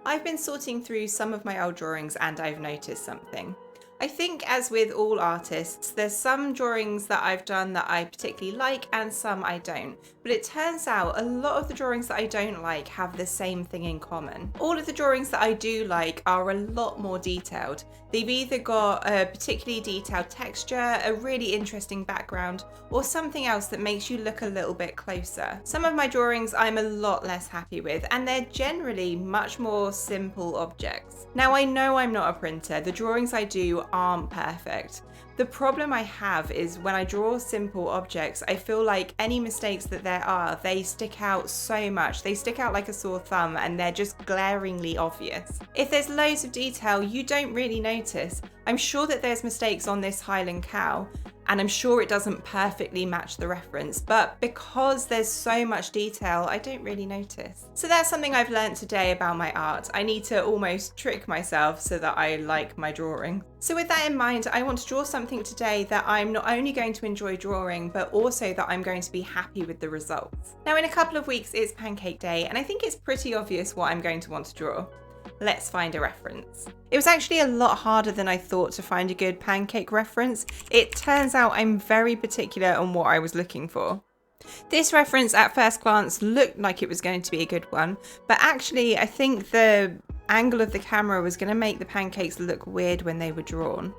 I've been sorting through some of my old drawings and I've noticed something. I think, as with all artists, there's some drawings that I've done that I particularly like and some I don't. But it turns out a lot of the drawings that I don't like have the same thing in common. All of the drawings that I do like are a lot more detailed. They've either got a particularly detailed texture, a really interesting background, or something else that makes you look a little bit closer. Some of my drawings I'm a lot less happy with, and they're generally much more simple objects. Now, I know I'm not a printer. The drawings I do aren't perfect. The problem I have is when I draw simple objects, I feel like any mistakes that there are, they stick out so much. They stick out like a sore thumb and they're just glaringly obvious. If there's loads of detail, you don't really notice. I'm sure that there's mistakes on this Highland cow, and I'm sure it doesn't perfectly match the reference, but because there's so much detail, I don't really notice. So that's something I've learned today about my art. I need to almost trick myself so that I like my drawing. So with that in mind, I want to draw something today that I'm not only going to enjoy drawing, but also that I'm going to be happy with the results. Now, in a couple of weeks, it's Pancake Day, and I think it's pretty obvious what I'm going to want to draw. Let's find a reference. It was actually a lot harder than I thought to find a good pancake reference. It turns out I'm very particular on what I was looking for. This reference at first glance looked like it was going to be a good one, but actually I think the angle of the camera was going to make the pancakes look weird when they were drawn.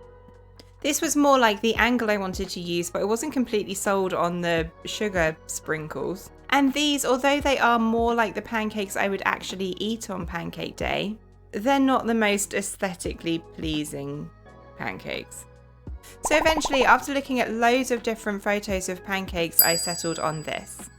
This was more like the angle I wanted to use, but I wasn't completely sold on the sugar sprinkles. And these, although they are more like the pancakes I would actually eat on Pancake Day, they're not the most aesthetically pleasing pancakes. So eventually, after looking at loads of different photos of pancakes, I settled on this.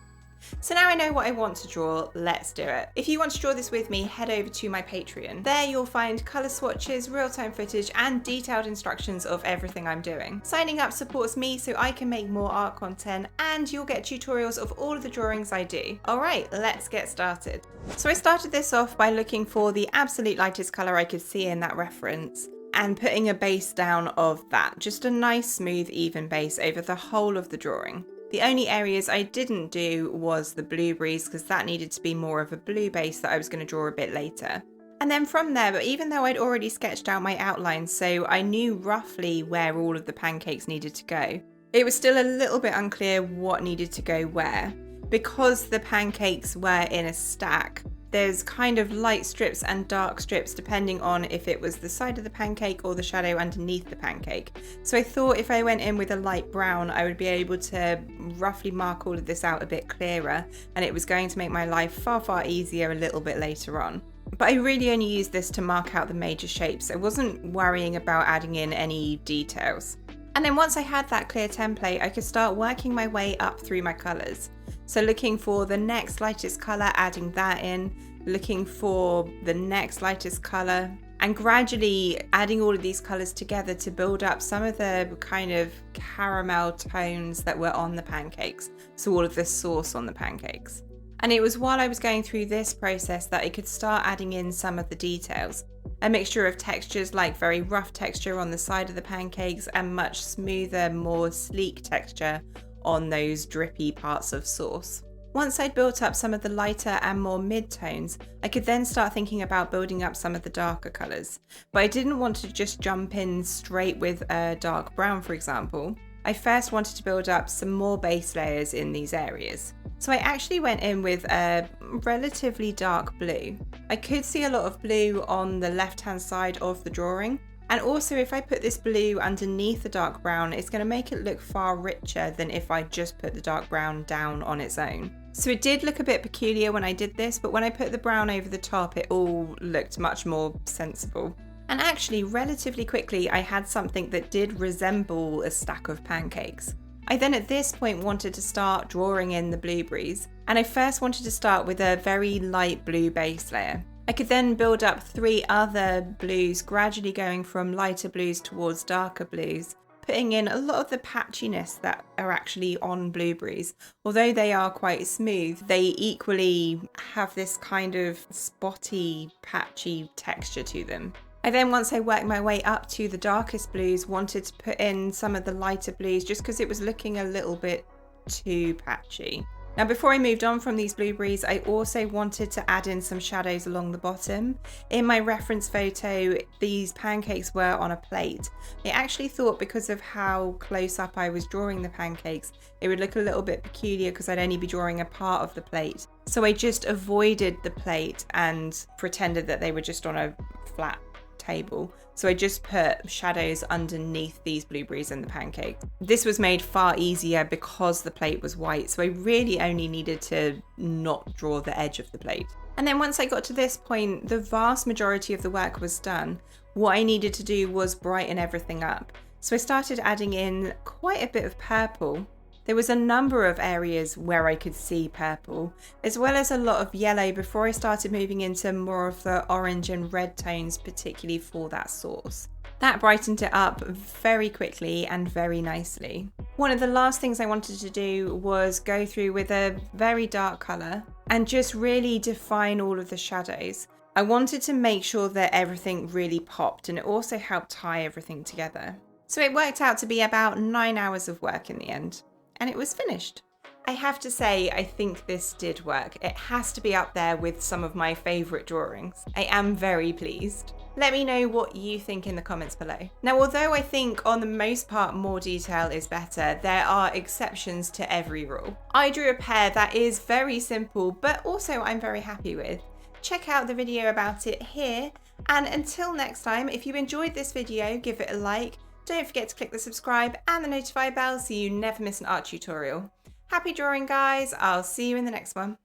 So now I know what I want to draw, let's do it. If you want to draw this with me, head over to my Patreon. There you'll find colour swatches, real-time footage and detailed instructions of everything I'm doing. Signing up supports me so I can make more art content, and you'll get tutorials of all of the drawings I do. Alright, let's get started. So I started this off by looking for the absolute lightest colour I could see in that reference and putting a base down of that. Just a nice, smooth, even base over the whole of the drawing. The only areas I didn't do was the blueberries, because that needed to be more of a blue base that I was going to draw a bit later. And then from there, but even though I'd already sketched out my outline, so I knew roughly where all of the pancakes needed to go, it was still a little bit unclear what needed to go where. Because the pancakes were in a stack, there's kind of light strips and dark strips depending on if it was the side of the pancake or the shadow underneath the pancake. So I thought if I went in with a light brown, I would be able to roughly mark all of this out a bit clearer, and it was going to make my life far easier a little bit later on. But I really only used this to mark out the major shapes. I wasn't worrying about adding in any details. And then once I had that clear template, I could start working my way up through my colours. So looking for the next lightest colour, adding that in, looking for the next lightest colour, and gradually adding all of these colours together to build up some of the kind of caramel tones that were on the pancakes. So all of the sauce on the pancakes. And it was while I was going through this process that I could start adding in some of the details. A mixture of textures, like very rough texture on the side of the pancakes and much smoother, more sleek texture on those drippy parts of sauce. Once I'd built up some of the lighter and more mid-tones, I could then start thinking about building up some of the darker colours. But I didn't want to just jump in straight with a dark brown, for example. I first wanted to build up some more base layers in these areas. So I actually went in with a relatively dark blue. I could see a lot of blue on the left-hand side of the drawing. And also, if I put this blue underneath the dark brown, it's going to make it look far richer than if I just put the dark brown down on its own. So it did look a bit peculiar when I did this, but when I put the brown over the top, it all looked much more sensible. And actually, relatively quickly, I had something that did resemble a stack of pancakes. I then at this point wanted to start drawing in the blueberries, and I first wanted to start with a very light blue base layer. I could then build up 3 other blues, gradually going from lighter blues towards darker blues, putting in a lot of the patchiness that are actually on blueberries. Although they are quite smooth, they equally have this kind of spotty, patchy texture to them. I then, once I worked my way up to the darkest blues, wanted to put in some of the lighter blues just because it was looking a little bit too patchy. Now, before I moved on from these blueberries, I also wanted to add in some shadows along the bottom. In my reference photo, these pancakes were on a plate. I actually thought because of how close up I was drawing the pancakes, it would look a little bit peculiar because I'd only be drawing a part of the plate. So I just avoided the plate and pretended that they were just on a flat table. So I just put shadows underneath these blueberries and the pancake. This was made far easier because the plate was white, so I really only needed to not draw the edge of the plate. And then once I got to this point, the vast majority of the work was done. What I needed to do was brighten everything up. So I started adding in quite a bit of purple. There was a number of areas where I could see purple, as well as a lot of yellow before I started moving into more of the orange and red tones, particularly for that sauce. That brightened it up very quickly and very nicely. One of the last things I wanted to do was go through with a very dark colour and just really define all of the shadows. I wanted to make sure that everything really popped, and it also helped tie everything together. So it worked out to be about 9 hours of work in the end. And it was finished. I have to say, I think this did work. It has to be up there with some of my favourite drawings. I am very pleased. Let me know what you think in the comments below. Now, although I think on the most part more detail is better, there are exceptions to every rule. I drew a pear that is very simple, but also I'm very happy with. Check out the video about it here. And until next time, if you enjoyed this video, give it a like. Don't forget to click the subscribe and the notify bell so you never miss an art tutorial. Happy drawing, guys. I'll see you in the next one.